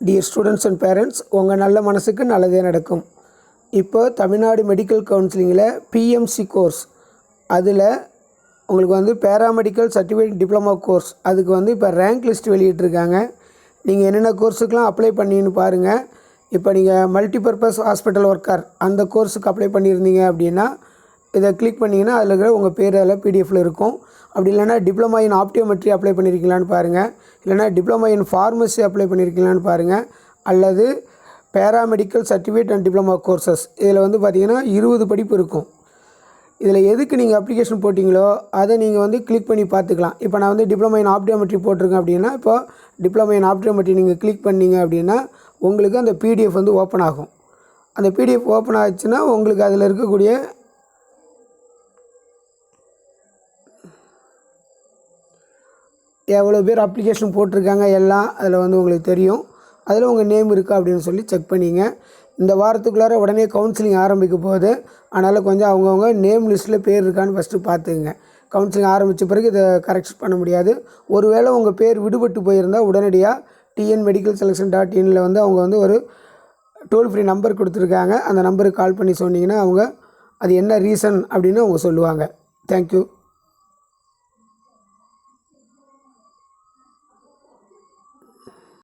Dear students and parents, உங்கள் நல்ல மனசுக்கு நல்லதே நடக்கும். இப்போ தமிழ்நாடு மெடிக்கல் கவுன்சிலிங்கில் பிஎம்சி கோர்ஸ், அதில் உங்களுக்கு வந்து பேராமெடிக்கல் சர்டிஃபிகேட் டிப்ளமா கோர்ஸ், அதுக்கு வந்து இப்போ ரேங்க் லிஸ்ட் வெளியிட்டிருக்காங்க. நீங்கள் என்னென்ன கோர்ஸுக்கெலாம் அப்ளை பண்ணின்னு பாருங்கள். இப்போ நீங்கள் மல்டிபர்பஸ் ஹாஸ்பிட்டல் ஒர்க்கர் அந்த கோர்ஸுக்கு அப்ளை பண்ணியிருந்தீங்க அப்படின்னா இதை கிளிக் பண்ணிங்கன்னா அதில் இருக்கிற உங்கள் பேர் அதில் பிடிஎஃப்பில் இருக்கும். அப்படி இல்லைனா டிப்ளமா இன் ஆப்டியோமெட்ரி அப்ளை பண்ணியிருக்கீங்களான்னு பாருங்கள். இல்லைனா டிப்ளமா இன் ஃபார்மசி அப்ளை பண்ணியிருக்கீங்களான்னு பாருங்கள். அல்லது paramedical certificate and diploma courses, இதில் வந்து பார்த்திங்கன்னா 20 படிப்பு இருக்கும். இதில் எதுக்கு நீங்கள் அப்ளிகேஷன் போட்டிங்களோ அதை நீங்கள் வந்து கிளிக் பண்ணி பார்த்துக்கலாம். இப்போ நான் வந்து டிப்ளமா இன் ஆப்டியோமெட்ரி போட்டிருக்கேன் அப்படின்னா, இப்போ டிப்ளமா இன் ஆப்டியோமெட்ரி நீங்கள் கிளிக் பண்ணிங்க அப்படின்னா உங்களுக்கு அந்த பிடிஎஃப் வந்து ஓப்பன் ஆகும். அந்த பிடிஎஃப் ஓப்பன் ஆச்சுன்னா உங்களுக்கு அதில் இருக்கக்கூடிய எவ்வளோ பேர் அப்ளிகேஷன் போட்டிருக்காங்க எல்லாம் அதில் வந்து உங்களுக்கு தெரியும். அதில் உங்கள் நேம் இருக்கா அப்படின்னு சொல்லி செக் பண்ணிங்க. இந்த வாரத்துக்குள்ளார உடனே கவுன்சிலிங் ஆரம்பிக்க போகுது. அதனால் கொஞ்சம் அவங்கவுங்க நேம் லிஸ்ட்டில் பேர் இருக்கான்னு ஃபஸ்ட்டு பார்த்துக்குங்க. கவுன்சிலிங் ஆரம்பித்த பிறகு இதை கரெக்ட் பண்ண முடியாது. ஒருவேளை உங்கள் பேர் விடுபட்டு போயிருந்தால் உடனடியாக TNMedicalSelection.inல வந்து அவங்க வந்து ஒரு டோல் ஃப்ரீ நம்பர் கொடுத்துருக்காங்க. அந்த நம்பருக்கு கால் பண்ணி சொன்னீங்கன்னா அவங்க அது என்ன ரீசன் அப்படின்னு அவங்க சொல்லுவாங்க. தேங்க்யூ.